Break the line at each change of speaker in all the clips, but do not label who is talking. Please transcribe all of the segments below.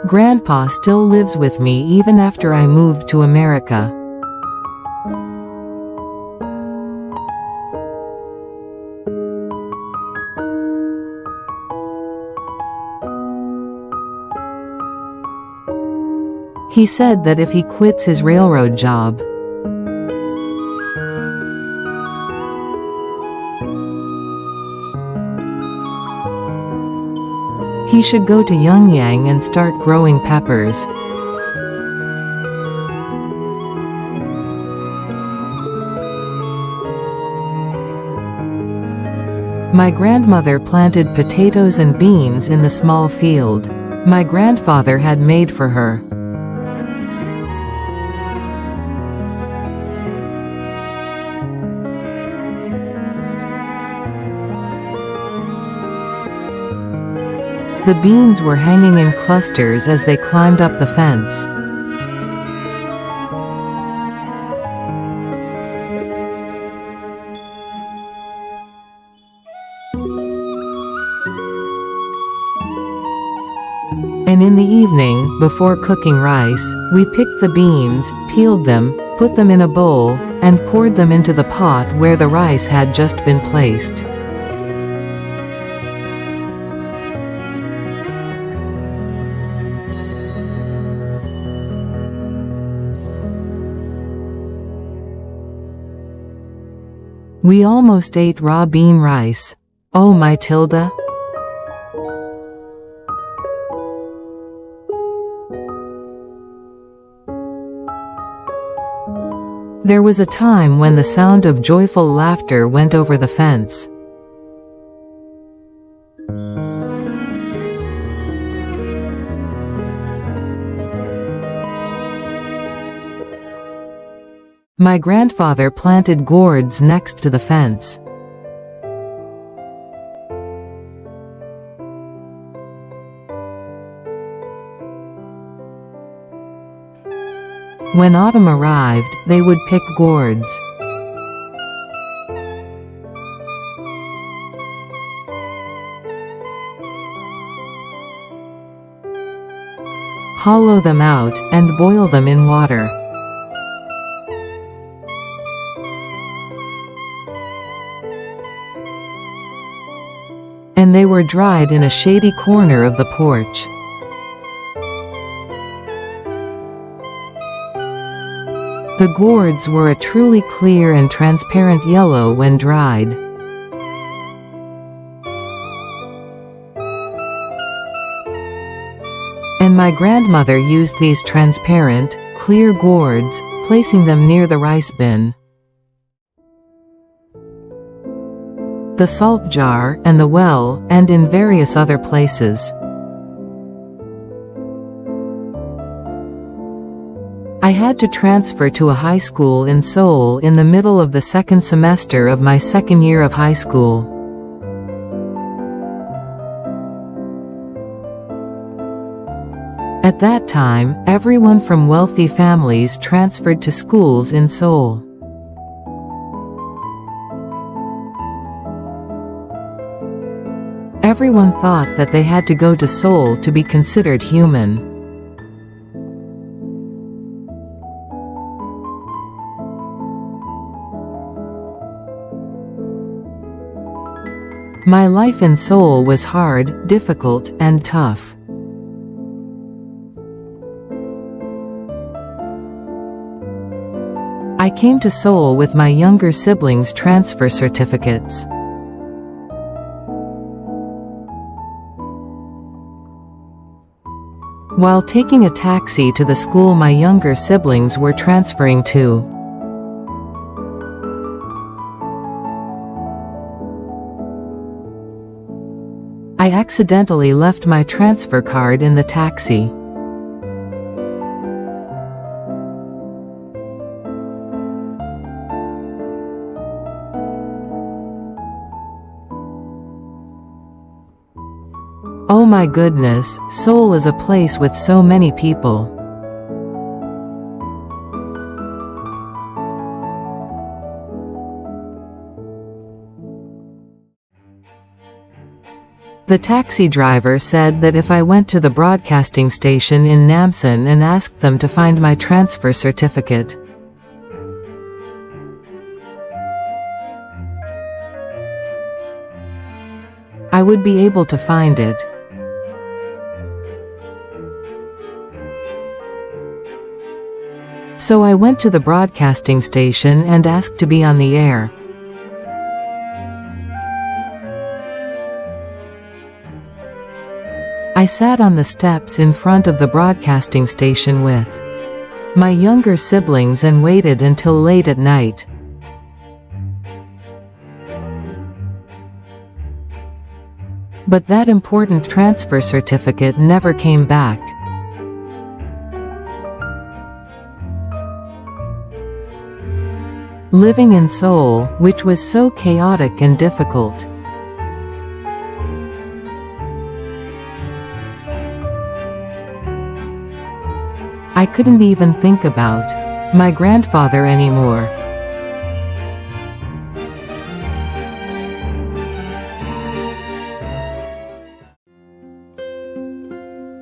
Grandpa still lives with me even after I moved to America. He said that if he quits his railroad job, he should go to Yongyang and start growing peppers. My grandmother planted potatoes and beans in the small field my grandfather had made for her. The beans were hanging in clusters as they climbed up the fence. And in the evening, before cooking rice, we picked the beans, peeled them, put them in a bowl, and poured them into the pot where the rice had just been placed. We almost ate raw bean rice. Oh, my Tilda. There was a time when the sound of joyful laughter went over the fence. My grandfather planted gourds next to the fence. When autumn arrived, they would pick gourds. Hollow them out, and boil them in water. And they were dried in a shady corner of the porch. The gourds were a truly clear and transparent yellow when dried. And my grandmother used these transparent, clear gourds, placing them near the rice bin, the salt jar, and the well, and in various other places. I had to transfer to a high school in Seoul in the middle of the second semester of my second year of high school. At that time, everyone from wealthy families transferred to schools in Seoul. Everyone thought that they had to go to Seoul to be considered human. My life in Seoul was hard, difficult, and tough. I came to Seoul with my younger siblings' transfer certificates. While taking a taxi to the school my younger siblings were transferring to, I accidentally left my transfer card in the taxi. Oh my goodness, Seoul is a place with so many people. The taxi driver said that if I went to the broadcasting station in Namsan and asked them to find my transfer certificate, I would be able to find it. So I went to the broadcasting station and asked to be on the air. I sat on the steps in front of the broadcasting station with my younger siblings and waited until late at night. But that important transfer certificate never came back. Living in Seoul, which was so chaotic and difficult, I couldn't even think about my grandfather anymore.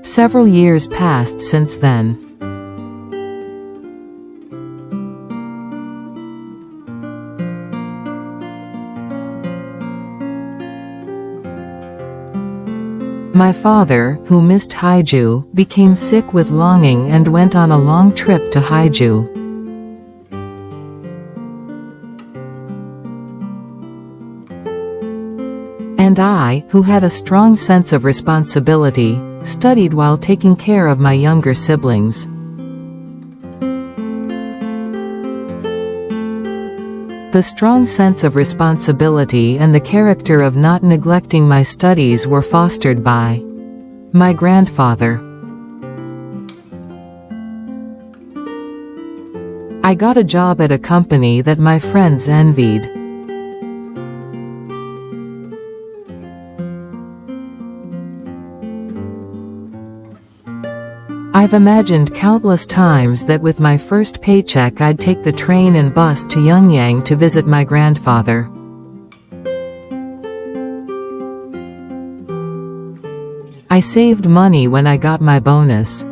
Several years passed since then. My father, who missed Haeju, became sick with longing and went on a long trip to Haeju. And I, who had a strong sense of responsibility, studied while taking care of my younger siblings. The strong sense of responsibility and the character of not neglecting my studies were fostered by my grandfather. I got a job at a company that my friends envied. I've imagined countless times that with my first paycheck I'd take the train and bus to Yongyang to visit my grandfather. I saved money when I got my bonus.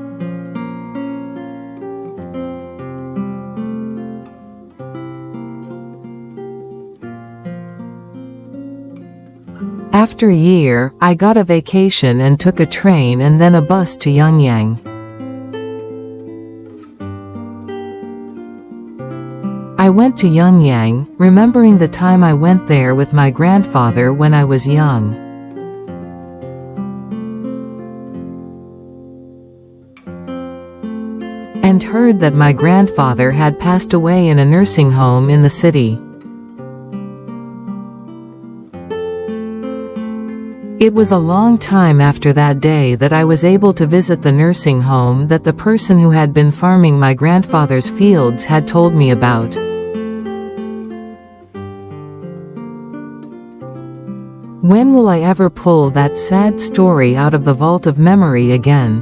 After a year, I got a vacation and took a train and then a bus to Yongyang. I went to Yongyang, remembering the time I went there with my grandfather when I was young. And heard that my grandfather had passed away in a nursing home in the city. It was a long time after that day that I was able to visit the nursing home that the person who had been farming my grandfather's fields had told me about. When will I ever pull that sad story out of the vault of memory again?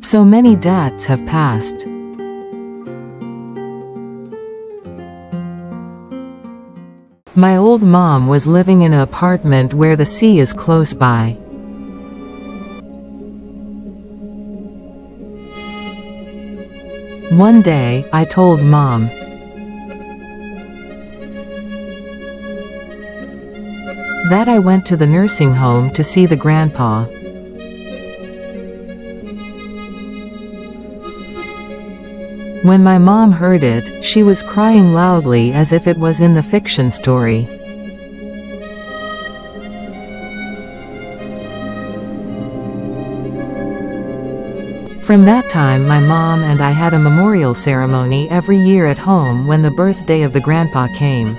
So many dates have passed. My old mom was living in an apartment where the sea is close by. One day, I told Mom that I went to the nursing home to see the grandpa. When my mom heard it, she was crying loudly as if it was in the fiction story. From that time my mom and I had a memorial ceremony every year at home when the birthday of the grandpa came.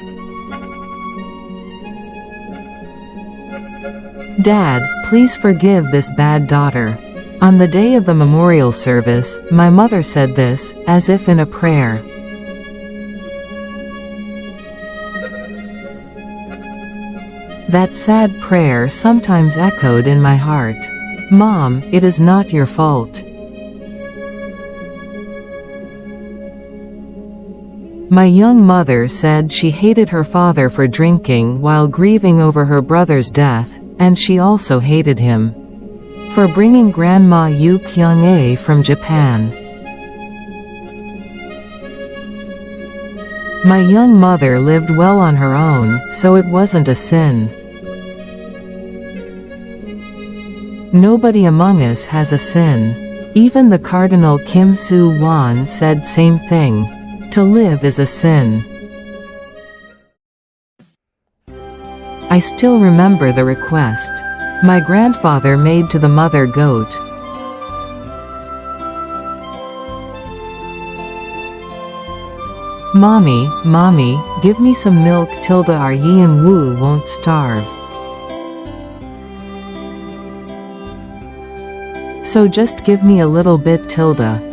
Dad, please forgive this bad daughter. On the day of the memorial service, my mother said this, as if in a prayer. That sad prayer sometimes echoed in my heart. Mom, it is not your fault. My young mother said she hated her father for drinking while grieving over her brother's death, and she also hated him for bringing Grandma Yu Kyung-ae from Japan. My young mother lived well on her own, so it wasn't a sin. Nobody among us has a sin. Even the Cardinal Kim Soo-won said same thing. To live is a sin. I still remember the request my grandfather made to the mother goat. Mommy, Mommy, give me some milk tilde our Yi and Wu won't starve. So just give me a little bit tilde.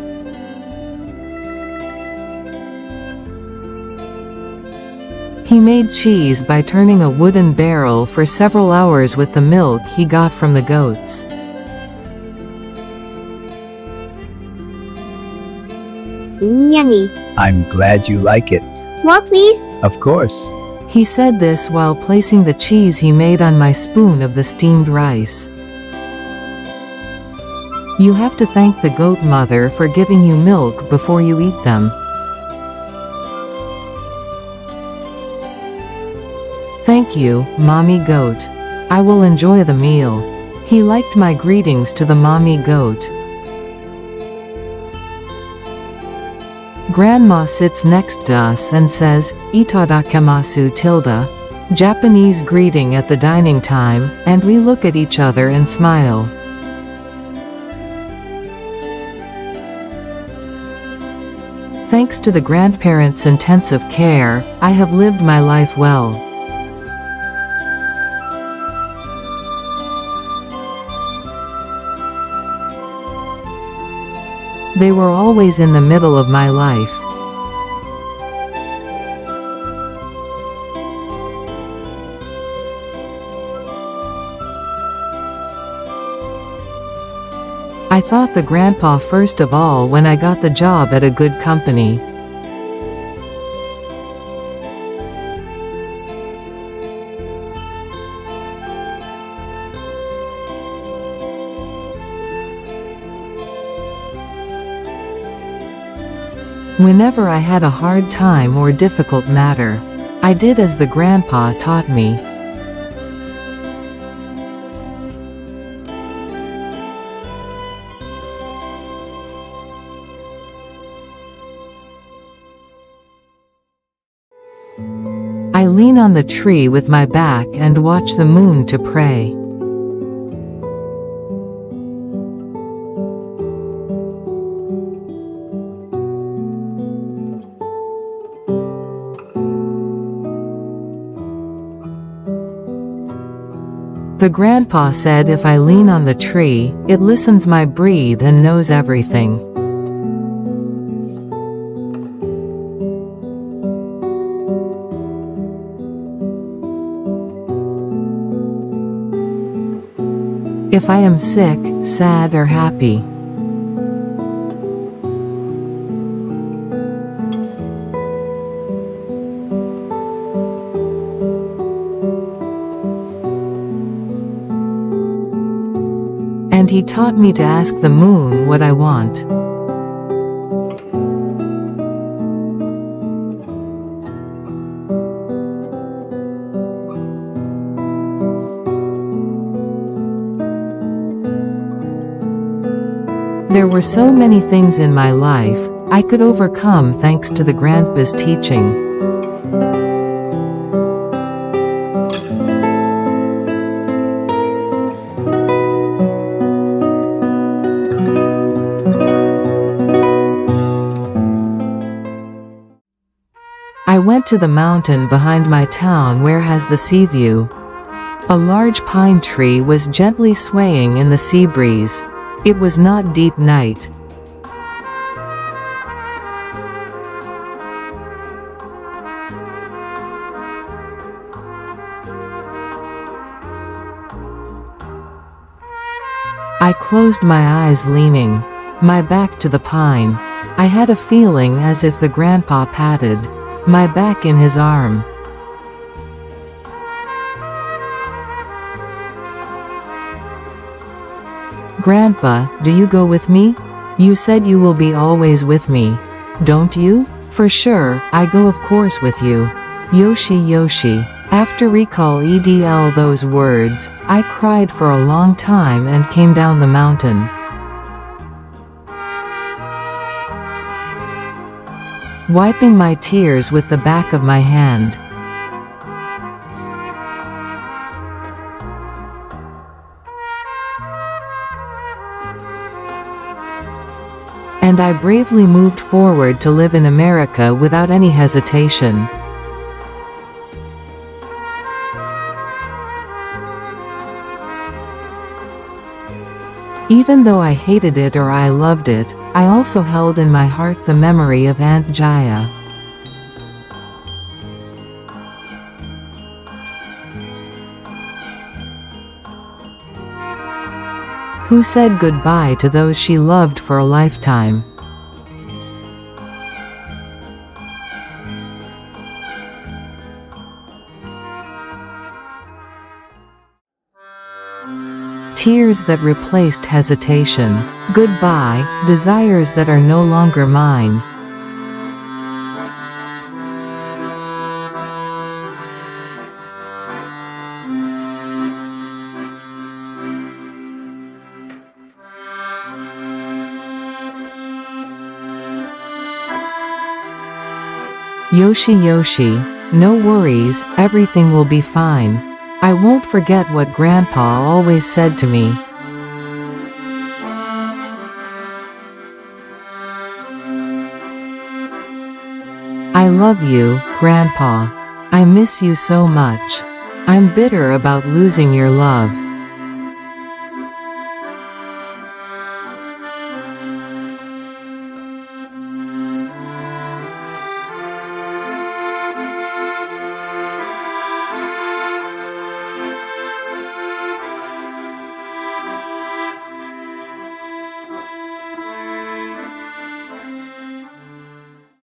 He made cheese by turning a wooden barrel for several hours with the milk he got from the goats.
Yummy.
I'm glad you like it.
More please?
Of course.
He said this while placing the cheese he made on my spoon of the steamed rice. You have to thank the goat mother for giving you milk before you eat them. Thank you, Mommy Goat. I will enjoy the meal. He liked my greetings to the mommy goat. Grandma sits next to us and says, "Itadakemasu tilde," Japanese greeting at the dining time, and we look at each other and smile. Thanks to the grandparents' intensive care, I have lived my life well. They were always in the middle of my life. I thought the grandpa first of all when I got the job at a good company. Whenever I had a hard time or difficult matter, I did as the grandpa taught me. I lean on the tree with my back and watch the moon to pray. The grandpa said if I lean on the tree, it listens my breathe and knows everything. If I am sick, sad or happy. And he taught me to ask the moon what I want. There were so many things in my life I could overcome thanks to the grandpa's teaching. I went to the mountain behind my town where has the sea view. A large pine tree was gently swaying in the sea breeze. It was not deep night. I closed my eyes leaning my back to the pine. I had a feeling as if the grandpa patted my back in his arm. Grandpa, do you go with me? You said you will be always with me. Don't you? For sure, I go of course with you. Yoshi Yoshi. After recall EDL those words, I cried for a long time and came down the mountain. Wiping my tears with the back of my hand. And I bravely moved forward to live in America without any hesitation. Even though I hated it or I loved it, I also held in my heart the memory of Aunt Jaya. Who said goodbye to those she loved for a lifetime. Tears that replaced hesitation. Goodbye, desires that are no longer mine. Yoshi Yoshi, no worries, everything will be fine. I won't forget what Grandpa always said to me. I love you, Grandpa. I miss you so much. I'm bitter about losing your love.